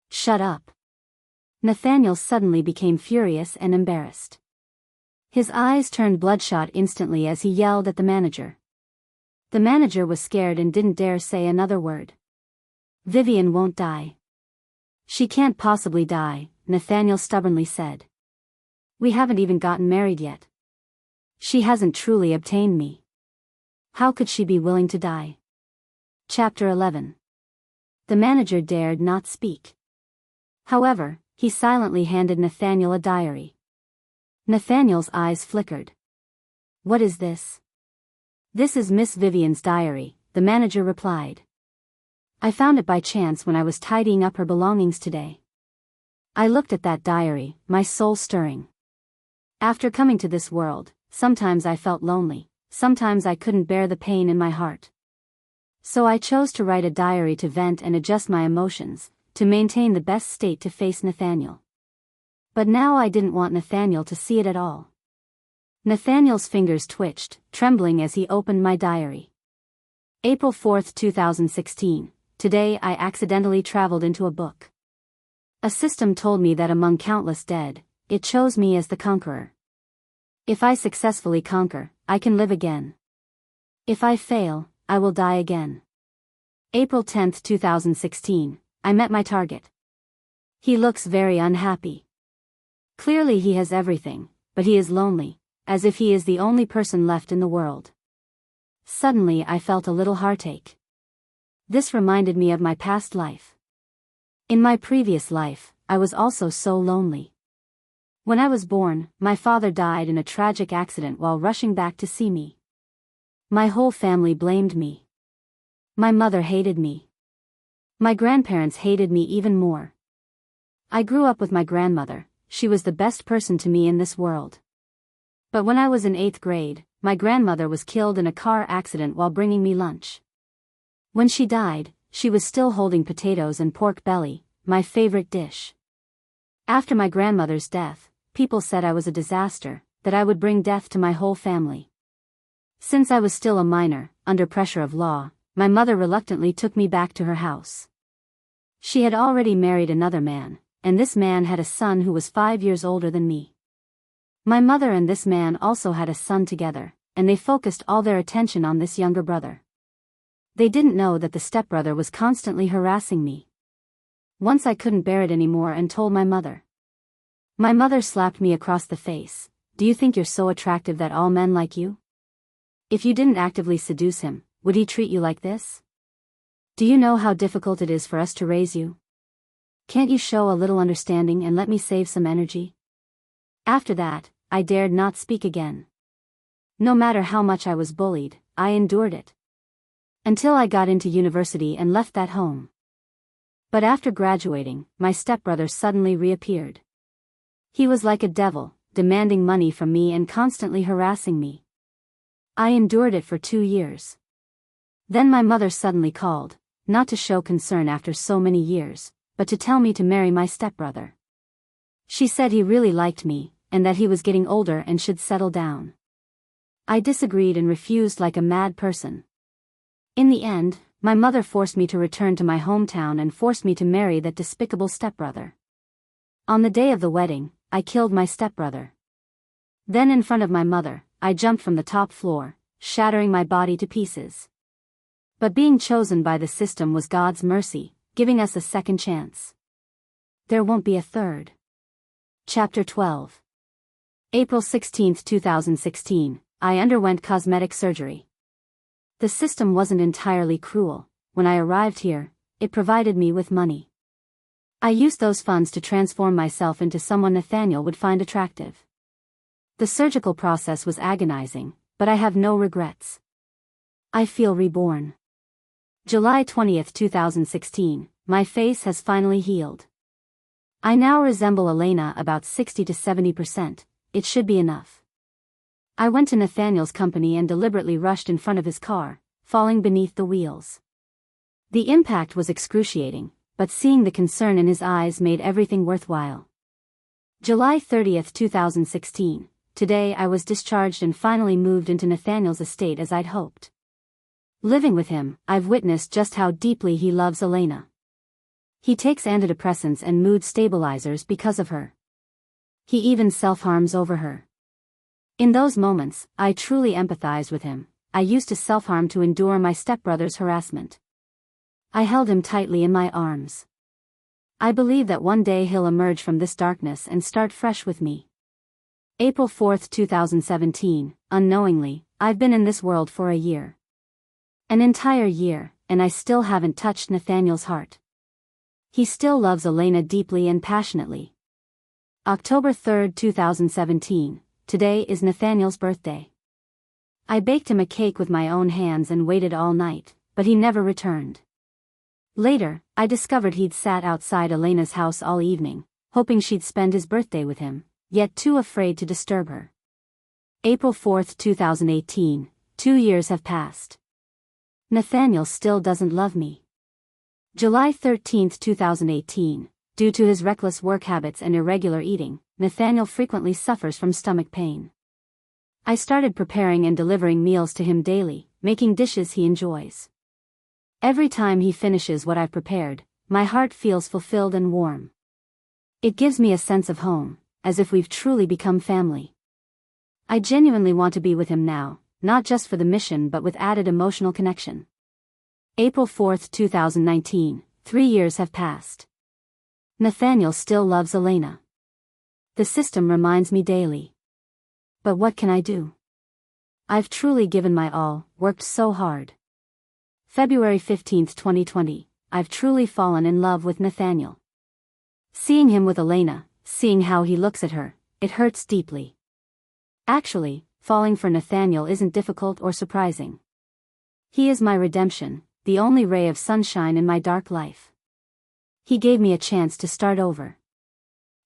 Shut up. Nathaniel suddenly became furious and embarrassed. His eyes turned bloodshot instantly as he yelled at the manager. The manager was scared and didn't dare say another word. Vivian won't die. She can't possibly die, Nathaniel stubbornly said. We haven't even gotten married yet. She hasn't truly obtained me. How could she be willing to die? Chapter 11. The manager dared not speak. However, he silently handed Nathaniel a diary. Nathaniel's eyes flickered. What is this? This is Miss Vivian's diary, the manager replied. I found it by chance when I was tidying up her belongings today. I looked at that diary, my soul stirring. After coming to this world, sometimes I felt lonely, sometimes I couldn't bear the pain in my heart. So I chose to write a diary to vent and adjust my emotions, to maintain the best state to face Nathaniel. But now I didn't want Nathaniel to see it at all. Nathaniel's fingers twitched, trembling as he opened my diary. April 4, 2016. Today I accidentally traveled into a book. A system told me that among countless dead, it chose me as the conqueror. If I successfully conquer, I can live again. If I fail, I will die again. April 10, 2016. I met my target. He looks very unhappy. Clearly he has everything, but he is lonely, as if he is the only person left in the world. Suddenly I felt a little heartache. This reminded me of my past life. In my previous life, I was also so lonely. When I was born, my father died in a tragic accident while rushing back to see me. My whole family blamed me. My mother hated me. My grandparents hated me even more. I grew up with my grandmother. She was the best person to me in this world. But when I was in 8th grade, my grandmother was killed in a car accident while bringing me lunch. When she died, she was still holding potatoes and pork belly, my favorite dish. After my grandmother's death, people said I was a disaster, that I would bring death to my whole family. Since I was still a minor, under pressure of law, my mother reluctantly took me back to her house. She had already married another man, and this man had a son who was 5 years older than me. My mother and this man also had a son together, and they focused all their attention on this younger brother. They didn't know that the stepbrother was constantly harassing me. Once I couldn't bear it anymore and told my mother. My mother slapped me across the face. Do you think you're so attractive that all men like you? If you didn't actively seduce him, would he treat you like this? Do you know how difficult it is for us to raise you? Can't you show a little understanding and let me save some energy? After that, I dared not speak again. No matter how much I was bullied, I endured it. Until I got into university and left that home. But after graduating, my stepbrother suddenly reappeared. He was like a devil, demanding money from me and constantly harassing me. I endured it for 2 years. Then my mother suddenly called, not to show concern after so many years, but to tell me to marry my stepbrother. She said he really liked me, and that he was getting older and should settle down. I disagreed and refused like a mad person. In the end, my mother forced me to return to my hometown and forced me to marry that despicable stepbrother. On the day of the wedding, I killed my stepbrother. Then in front of my mother, I jumped from the top floor, shattering my body to pieces. But being chosen by the system was God's mercy, giving us a second chance. There won't be a third. Chapter 12. April 16, 2016, I underwent cosmetic surgery. The system wasn't entirely cruel. When I arrived here, it provided me with money. I used those funds to transform myself into someone Nathaniel would find attractive. The surgical process was agonizing, but I have no regrets. I feel reborn. July 20, 2016, my face has finally healed. I now resemble Elena about 60 to 70%, it should be enough. I went to Nathaniel's company and deliberately rushed in front of his car, falling beneath the wheels. The impact was excruciating, but seeing the concern in his eyes made everything worthwhile. July 30, 2016, today I was discharged and finally moved into Nathaniel's estate as I'd hoped. Living with him, I've witnessed just how deeply he loves Elena. He takes antidepressants and mood stabilizers because of her. He even self-harms over her. In those moments, I truly empathize with him. I used to self-harm to endure my stepbrother's harassment. I held him tightly in my arms. I believe that one day he'll emerge from this darkness and start fresh with me. April 4, 2017, unknowingly, I've been in this world for a year. An entire year, and I still haven't touched Nathaniel's heart. He still loves Elena deeply and passionately. October 3, 2017, today is Nathaniel's birthday. I baked him a cake with my own hands and waited all night, but he never returned. Later, I discovered he'd sat outside Elena's house all evening, hoping she'd spend his birthday with him, yet too afraid to disturb her. April 4, 2018, 2 years have passed. Nathaniel still doesn't love me. July 13, 2018, Due to his reckless work habits and irregular eating, Nathaniel frequently suffers from stomach pain. I started preparing and delivering meals to him daily, making dishes he enjoys. Every time he finishes what I've prepared, my heart feels fulfilled and warm. It gives me a sense of home, as if we've truly become family. I genuinely want to be with him now, not just for the mission but with added emotional connection. April 4, 2019, 3 years have passed. Nathaniel still loves Elena. The system reminds me daily. But what can I do? I've truly given my all, worked so hard. February 15, 2020, I've truly fallen in love with Nathaniel. Seeing him with Elena, seeing how he looks at her, it hurts deeply. Actually, falling for Nathaniel isn't difficult or surprising. He is my redemption, the only ray of sunshine in my dark life. He gave me a chance to start over.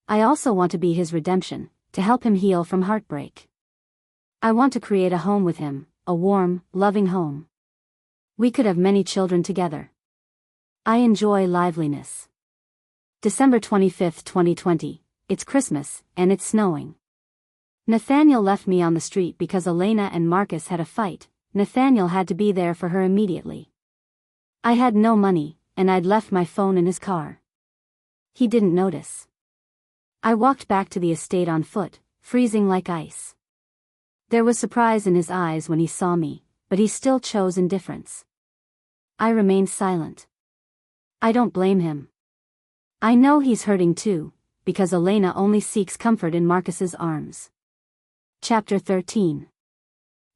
I also want to be his redemption, to help him heal from heartbreak. I want to create a home with him, a warm, loving home. We could have many children together. I enjoy liveliness. December 25, 2020, it's Christmas, and it's snowing. Nathaniel left me on the street because Elena and Marcus had a fight. Nathaniel had to be there for her immediately. I had no money, and I'd left my phone in his car. He didn't notice. I walked back to the estate on foot, freezing like ice. There was surprise in his eyes when he saw me, but he still chose indifference. I remained silent. I don't blame him. I know he's hurting too, because Elena only seeks comfort in Marcus's arms. Chapter 13.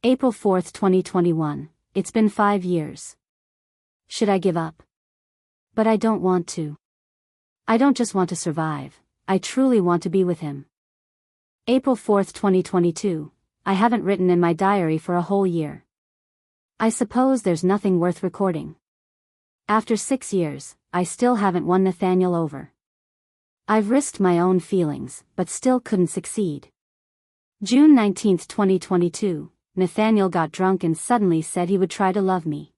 April 4, 2021, it's been 5 years. Should I give up? But I don't want to. I don't just want to survive, I truly want to be with him. April 4, 2022, I haven't written in my diary for a whole year. I suppose there's nothing worth recording. After 6 years, I still haven't won Nathaniel over. I've risked my own feelings, but still couldn't succeed. June 19, 2022, Nathaniel got drunk and suddenly said he would try to love me.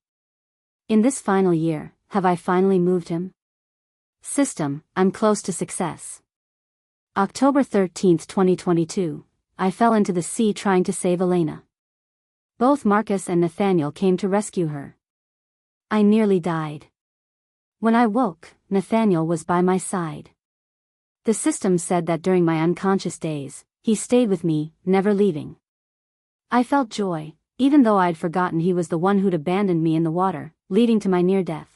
In this final year, have I finally moved him? System, I'm close to success. October 13, 2022, I fell into the sea trying to save Elena. Both Marcus and Nathaniel came to rescue her. I nearly died. When I woke, Nathaniel was by my side. The system said that during my unconscious days, he stayed with me, never leaving. I felt joy, even though I'd forgotten he was the one who'd abandoned me in the water, leading to my near death.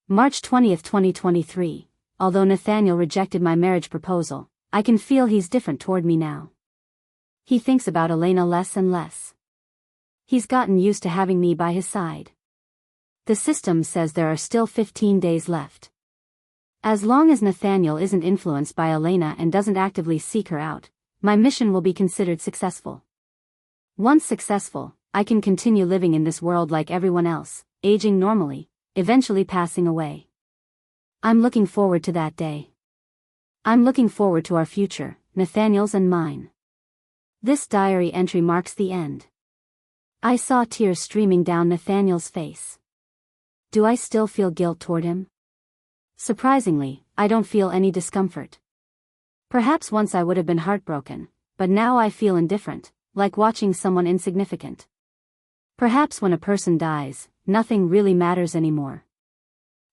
March 20, 2023, although Nathaniel rejected my marriage proposal, I can feel he's different toward me now. He thinks about Elena less and less. He's gotten used to having me by his side. The system says there are still 15 days left. As long as Nathaniel isn't influenced by Elena and doesn't actively seek her out, my mission will be considered successful. Once successful, I can continue living in this world like everyone else, aging normally, eventually passing away. I'm looking forward to that day. I'm looking forward to our future, Nathaniel's and mine. This diary entry marks the end. I saw tears streaming down Nathaniel's face. Do I still feel guilt toward him? Surprisingly, I don't feel any discomfort. Perhaps once I would have been heartbroken, but now I feel indifferent, like watching someone insignificant. Perhaps when a person dies, nothing really matters anymore.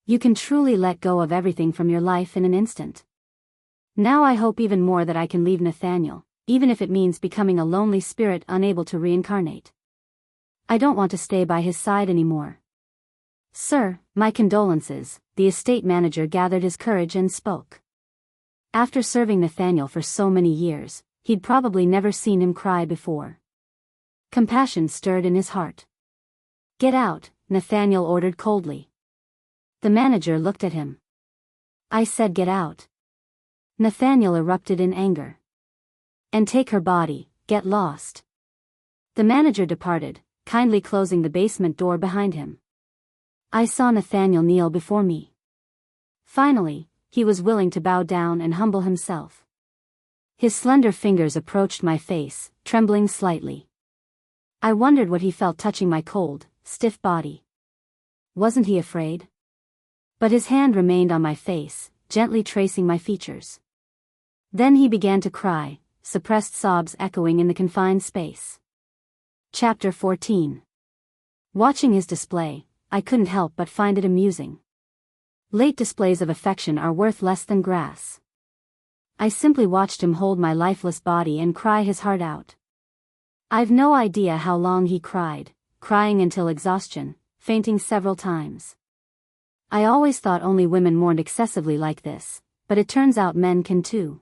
You can truly let go of everything from your life in an instant. Now I hope even more that I can leave Nathaniel, even if it means becoming a lonely spirit unable to reincarnate. I don't want to stay by his side anymore. Sir, my condolences, the estate manager gathered his courage and spoke. After serving Nathaniel for so many years, he'd probably never seen him cry before. Compassion stirred in his heart. Get out, Nathaniel ordered coldly. The manager looked at him. I said get out. Nathaniel erupted in anger. And take her body, get lost. The manager departed, kindly closing the basement door behind him. I saw Nathaniel kneel before me. Finally, he was willing to bow down and humble himself. His slender fingers approached my face, trembling slightly. I wondered what he felt touching my cold, stiff body. Wasn't he afraid? But his hand remained on my face, gently tracing my features. Then he began to cry, suppressed sobs echoing in the confined space. Chapter 14. Watching his display, I couldn't help but find it amusing. Late displays of affection are worth less than grass. I simply watched him hold my lifeless body and cry his heart out. I've no idea how long he cried, crying until exhaustion, fainting several times. I always thought only women mourned excessively like this, but it turns out men can too.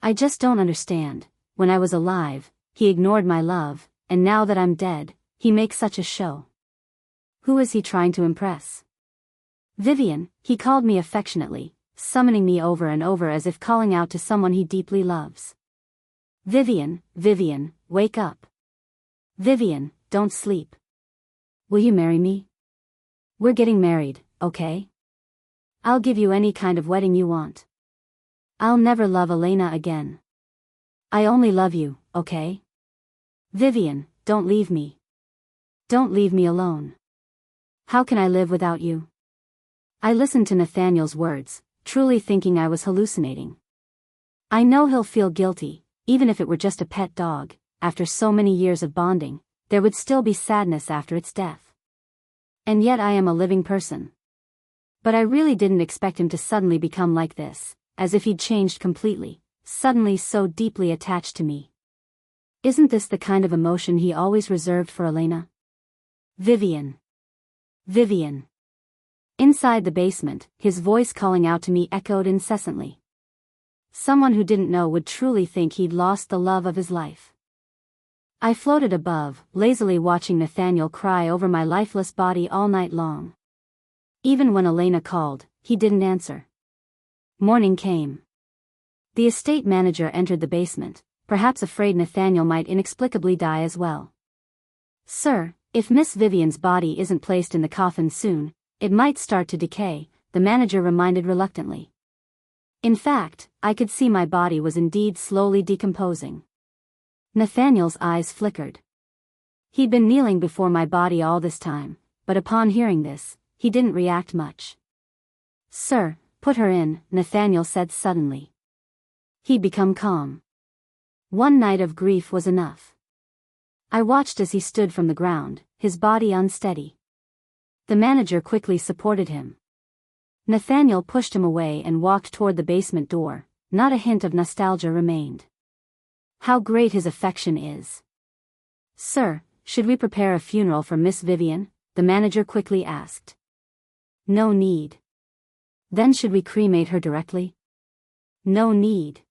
I just don't understand. When I was alive, he ignored my love, and now that I'm dead, he makes such a show. Who is he trying to impress? Vivian, he called me affectionately, summoning me over and over as if calling out to someone he deeply loves. Vivian, Vivian, wake up. Vivian, don't sleep. Will you marry me? We're getting married, okay? I'll give you any kind of wedding you want. I'll never love Elena again. I only love you, okay? Vivian, don't leave me. Don't leave me alone. How can I live without you? I listened to Nathaniel's words, truly thinking I was hallucinating. I know he'll feel guilty, even if it were just a pet dog. After so many years of bonding, there would still be sadness after its death. And yet I am a living person. But I really didn't expect him to suddenly become like this, as if he'd changed completely, suddenly so deeply attached to me. Isn't this the kind of emotion he always reserved for Elena? Vivian. Vivian. Inside the basement, his voice calling out to me echoed incessantly. Someone who didn't know would truly think he'd lost the love of his life. I floated above, lazily watching Nathaniel cry over my lifeless body all night long. Even when Elena called, he didn't answer. Morning came. The estate manager entered the basement, perhaps afraid Nathaniel might inexplicably die as well. Sir, if Miss Vivian's body isn't placed in the coffin soon, it might start to decay, the manager reminded reluctantly. In fact, I could see my body was indeed slowly decomposing. Nathaniel's eyes flickered. He'd been kneeling before my body all this time, but upon hearing this, he didn't react much. Sir, put her in, Nathaniel said suddenly. He'd become calm. One night of grief was enough. I watched as he stood from the ground, his body unsteady. The manager quickly supported him. Nathaniel pushed him away and walked toward the basement door. Not a hint of nostalgia remained. How great his affection is. Sir, should we prepare a funeral for Miss Vivian? The manager quickly asked. No need. Then should we cremate her directly? No need.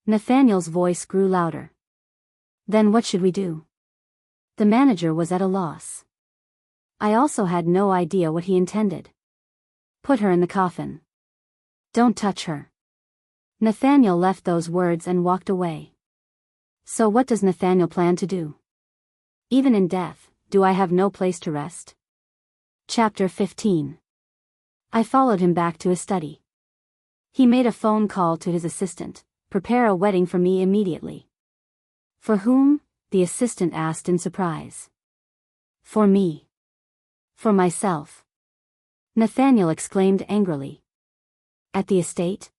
Nathaniel's voice grew louder. Then what should we do? The manager was at a loss. I also had no idea what he intended. Put her in the coffin. Don't touch her. Nathaniel left those words and walked away. So what does Nathaniel plan to do? Even in death, do I have no place to rest? Chapter 15. I followed him back to his study. He made a phone call to his assistant. Prepare a wedding for me immediately. For whom? The assistant asked in surprise. For me. For myself. Nathaniel exclaimed angrily. At the estate?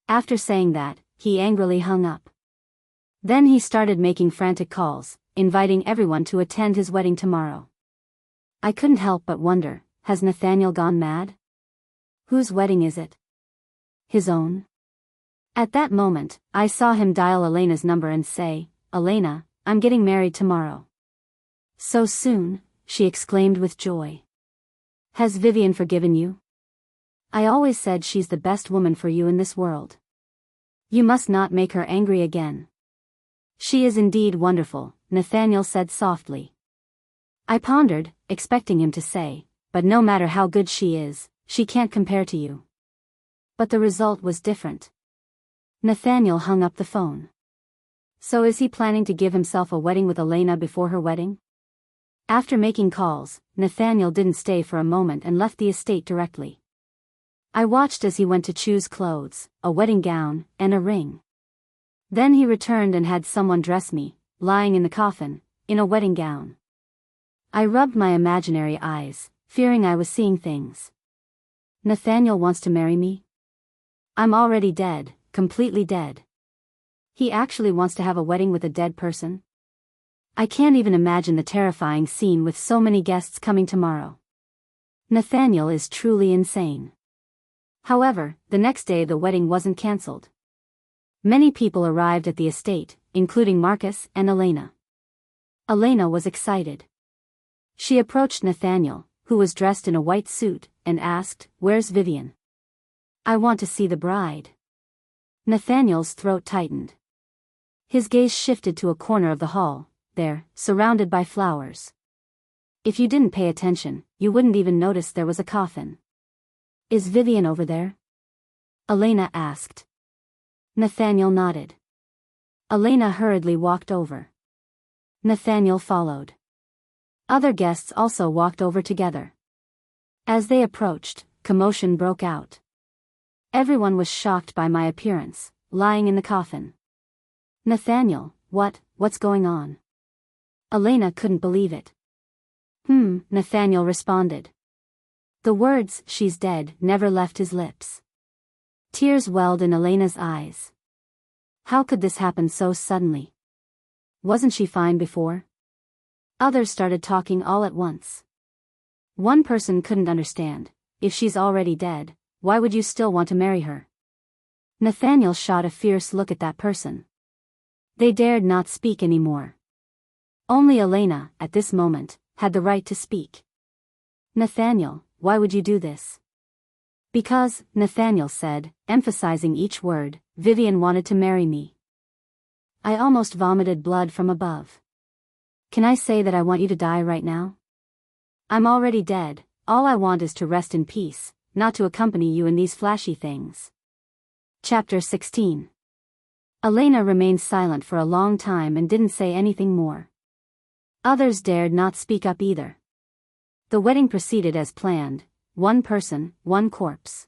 After saying that, he angrily hung up. Then he started making frantic calls, inviting everyone to attend his wedding tomorrow. I couldn't help but wonder, has Nathaniel gone mad? Whose wedding is it? His own? At that moment, I saw him dial Elena's number and say, Elena, I'm getting married tomorrow. So soon, she exclaimed with joy. Has Vivian forgiven you? I always said she's the best woman for you in this world. You must not make her angry again. She is indeed wonderful, Nathaniel said softly. I pondered, expecting him to say, but no matter how good she is, she can't compare to you. But the result was different. Nathaniel hung up the phone. So is he planning to give himself a wedding with Elena before her wedding? After making calls, Nathaniel didn't stay for a moment and left the estate directly. I watched as he went to choose clothes, a wedding gown, and a ring. Then he returned and had someone dress me, lying in the coffin, in a wedding gown. I rubbed my imaginary eyes, fearing I was seeing things. Nathaniel wants to marry me? I'm already dead, completely dead. He actually wants to have a wedding with a dead person? I can't even imagine the terrifying scene with so many guests coming tomorrow. Nathaniel is truly insane. However, the next day the wedding wasn't cancelled. Many people arrived at the estate, including Marcus and Elena. Elena was excited. She approached Nathaniel, who was dressed in a white suit, and asked, "Where's Vivian? I want to see the bride." Nathaniel's throat tightened. His gaze shifted to a corner of the hall, there, surrounded by flowers. If you didn't pay attention, you wouldn't even notice there was a coffin. "Is Vivian over there?" Elena asked. Nathaniel nodded. Elena hurriedly walked over. Nathaniel followed. Other guests also walked over together. As they approached, commotion broke out. Everyone was shocked by my appearance, lying in the coffin. "Nathaniel, what's going on?" Elena couldn't believe it. Nathaniel responded. The words, "she's dead," never left his lips. Tears welled in Elena's eyes. How could this happen so suddenly? Wasn't she fine before? Others started talking all at once. One person couldn't understand. If she's already dead, why would you still want to marry her? Nathaniel shot a fierce look at that person. They dared not speak anymore. Only Elena, at this moment, had the right to speak. "Nathaniel, why would you do this?" "Because," Nathaniel said, emphasizing each word, "Vivian wanted to marry me." I almost vomited blood from above. "Can I say that I want you to die right now? I'm already dead, all I want is to rest in peace, not to accompany you in these flashy things." Chapter 16. Elena remained silent for a long time and didn't say anything more. Others dared not speak up either. The wedding proceeded as planned, one person, one corpse.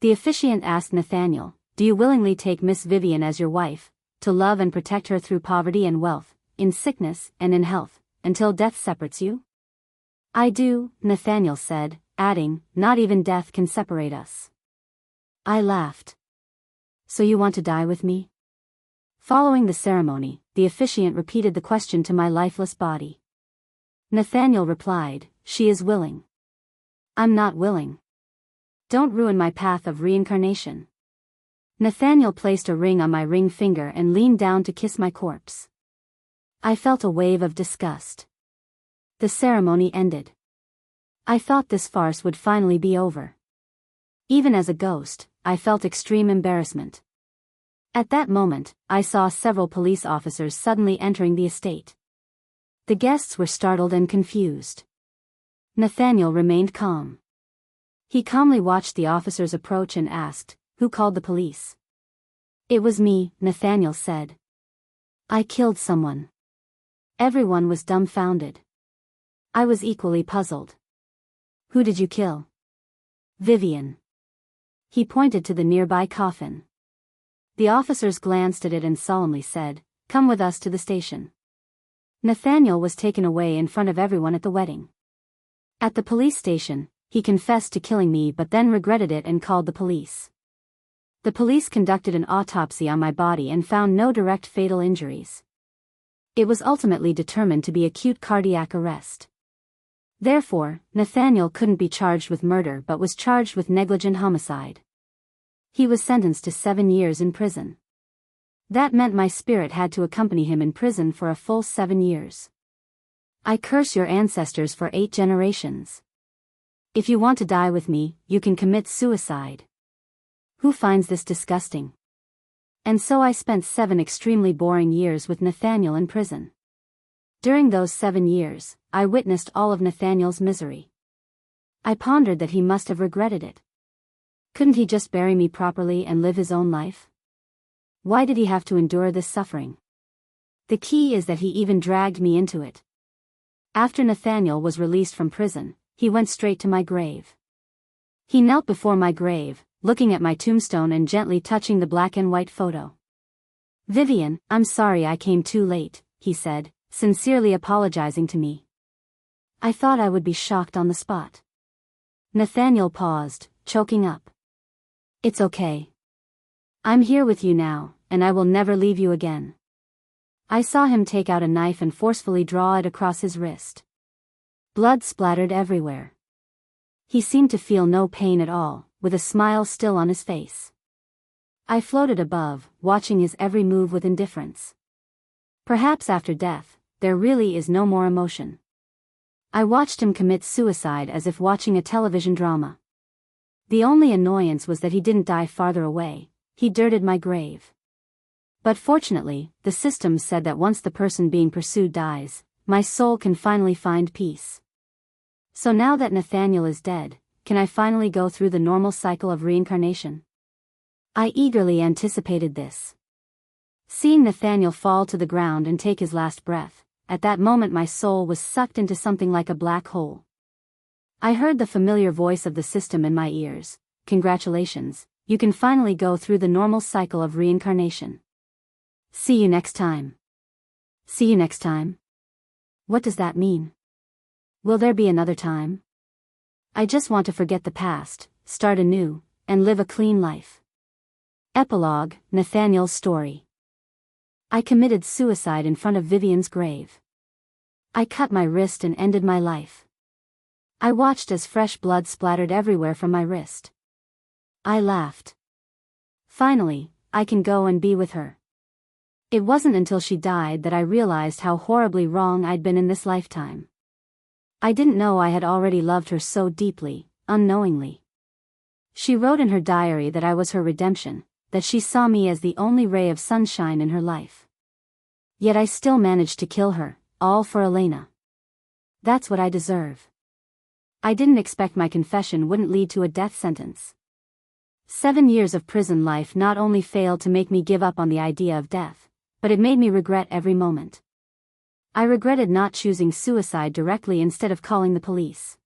The officiant asked Nathaniel, "Do you willingly take Miss Vivian as your wife, to love and protect her through poverty and wealth, in sickness and in health, until death separates you?" "I do," Nathaniel said, adding, "Not even death can separate us." I laughed. "So you want to die with me?" Following the ceremony, the officiant repeated the question to my lifeless body. Nathaniel replied, "She is willing." "I'm not willing. Don't ruin my path of reincarnation." Nathaniel placed a ring on my ring finger and leaned down to kiss my corpse. I felt a wave of disgust. The ceremony ended. I thought this farce would finally be over. Even as a ghost, I felt extreme embarrassment. At that moment, I saw several police officers suddenly entering the estate. The guests were startled and confused. Nathaniel remained calm. He calmly watched the officers approach and asked, "Who called the police?" "It was me," Nathaniel said. "I killed someone." Everyone was dumbfounded. I was equally puzzled. "Who did you kill?" "Vivian." He pointed to the nearby coffin. The officers glanced at it and solemnly said, "Come with us to the station." Nathaniel was taken away in front of everyone at the wedding. At the police station, he confessed to killing me but then regretted it and called the police. The police conducted an autopsy on my body and found no direct fatal injuries. It was ultimately determined to be acute cardiac arrest. Therefore, Nathaniel couldn't be charged with murder but was charged with negligent homicide. He was sentenced to 7 years in prison. That meant my spirit had to accompany him in prison for a full 7 years. I curse your ancestors for 8 generations. If you want to die with me, you can commit suicide. Who finds this disgusting? And so I spent 7 extremely boring years with Nathaniel in prison. During those 7 years, I witnessed all of Nathaniel's misery. I pondered that he must have regretted it. Couldn't he just bury me properly and live his own life? Why did he have to endure this suffering? The key is that he even dragged me into it. After Nathaniel was released from prison, he went straight to my grave. He knelt before my grave, looking at my tombstone and gently touching the black and white photo. "Vivian, I'm sorry I came too late," he said, sincerely apologizing to me. I thought I would be shocked on the spot. Nathaniel paused, choking up. It's okay. I'm here with you now, and I will never leave you again. I saw him take out a knife and forcefully draw it across his wrist. Blood splattered everywhere. He seemed to feel no pain at all, with a smile still on his face. I floated above, watching his every move with indifference. Perhaps after death, there really is no more emotion. I watched him commit suicide as if watching a television drama. The only annoyance was that he didn't die farther away, he dirted my grave. But fortunately, the system said that once the person being pursued dies, my soul can finally find peace. So now that Nathaniel is dead, can I finally go through the normal cycle of reincarnation? I eagerly anticipated this. Seeing Nathaniel fall to the ground and take his last breath, at that moment my soul was sucked into something like a black hole. I heard the familiar voice of the system in my ears. Congratulations, you can finally go through the normal cycle of reincarnation. See you next time. See you next time? What does that mean? Will there be another time? I just want to forget the past, start anew, and live a clean life. Epilogue, Nathaniel's story. I committed suicide in front of Vivian's grave. I cut my wrist and ended my life. I watched as fresh blood splattered everywhere from my wrist. I laughed. Finally, I can go and be with her. It wasn't until she died that I realized how horribly wrong I'd been in this lifetime. I didn't know I had already loved her so deeply, unknowingly. She wrote in her diary that I was her redemption, that she saw me as the only ray of sunshine in her life. Yet I still managed to kill her, all for Elena. That's what I deserve. I didn't expect my confession wouldn't lead to a death sentence. 7 years of prison life not only failed to make me give up on the idea of death, but it made me regret every moment. I regretted not choosing suicide directly instead of calling the police.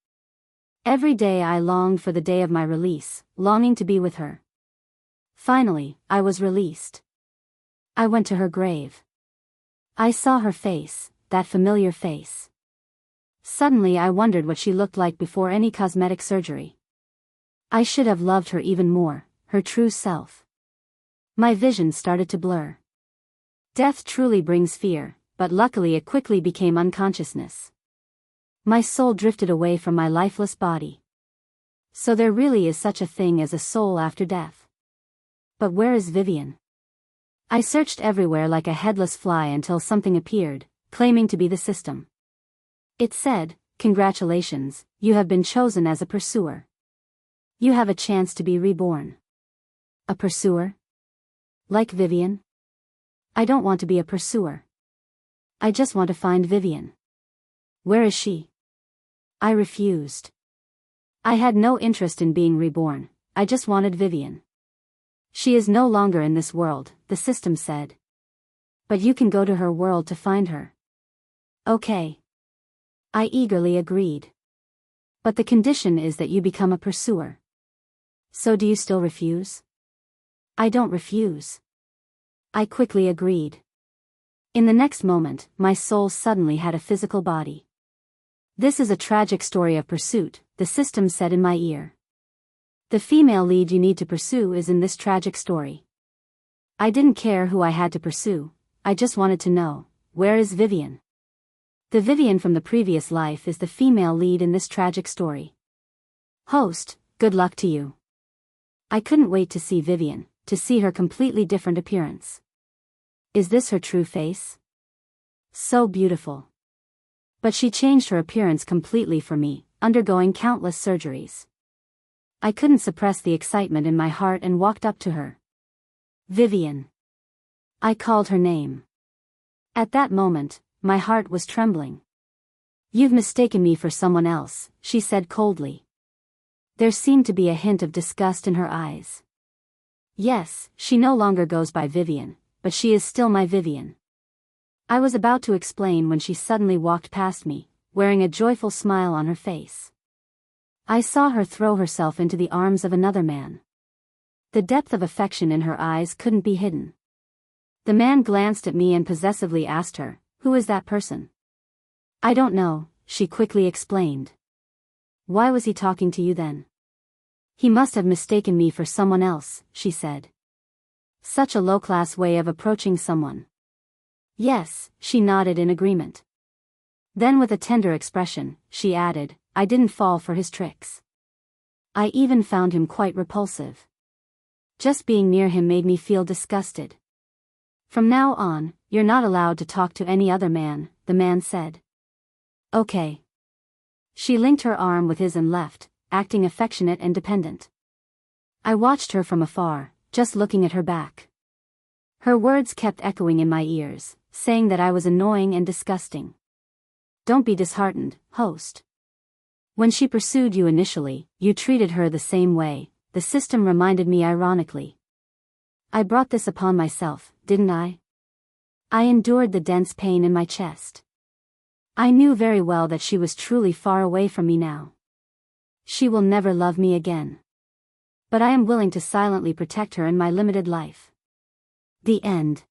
Every day I longed for the day of my release, longing to be with her. Finally, I was released. I went to her grave. I saw her face, that familiar face. Suddenly I wondered what she looked like before any cosmetic surgery. I should have loved her even more, her true self. My vision started to blur. Death truly brings fear, but luckily it quickly became unconsciousness. My soul drifted away from my lifeless body. So there really is such a thing as a soul after death. But where is Vivian? I searched everywhere like a headless fly until something appeared, claiming to be the system. It said, "Congratulations, you have been chosen as a pursuer. You have a chance to be reborn." A pursuer? Like Vivian? I don't want to be a pursuer. I just want to find Vivian. Where is she? I refused. I had no interest in being reborn, I just wanted Vivian. She is no longer in this world, the system said. But you can go to her world to find her. Okay. I eagerly agreed. But the condition is that you become a pursuer. So do you still refuse? I don't refuse. I quickly agreed. In the next moment, my soul suddenly had a physical body. This is a tragic story of pursuit, the system said in my ear. The female lead you need to pursue is in this tragic story. I didn't care who I had to pursue, I just wanted to know, where is Vivian? The Vivian from the previous life is the female lead in this tragic story. Host, good luck to you. I couldn't wait to see Vivian, to see her completely different appearance. Is this her true face? So beautiful. But she changed her appearance completely for me, undergoing countless surgeries. I couldn't suppress the excitement in my heart and walked up to her. Vivian. I called her name. At that moment, my heart was trembling. You've mistaken me for someone else, she said coldly. There seemed to be a hint of disgust in her eyes. Yes, she no longer goes by Vivian, but she is still my Vivian. I was about to explain when she suddenly walked past me, wearing a joyful smile on her face. I saw her throw herself into the arms of another man. The depth of affection in her eyes couldn't be hidden. The man glanced at me and possessively asked her, "Who is that person?" "I don't know," she quickly explained. "Why was he talking to you then?" He must have mistaken me for someone else, she said. Such a low-class way of approaching someone. Yes, she nodded in agreement. Then with a tender expression, she added, I didn't fall for his tricks. I even found him quite repulsive. Just being near him made me feel disgusted. From now on, you're not allowed to talk to any other man, the man said. Okay. She linked her arm with his and left, acting affectionate and dependent. I watched her from afar, just looking at her back. Her words kept echoing in my ears, saying that I was annoying and disgusting. Don't be disheartened, host. When she pursued you initially, you treated her the same way, the system reminded me ironically. I brought this upon myself, didn't I? I endured the dense pain in my chest. I knew very well that she was truly far away from me now. She will never love me again. But I am willing to silently protect her in my limited life. The end.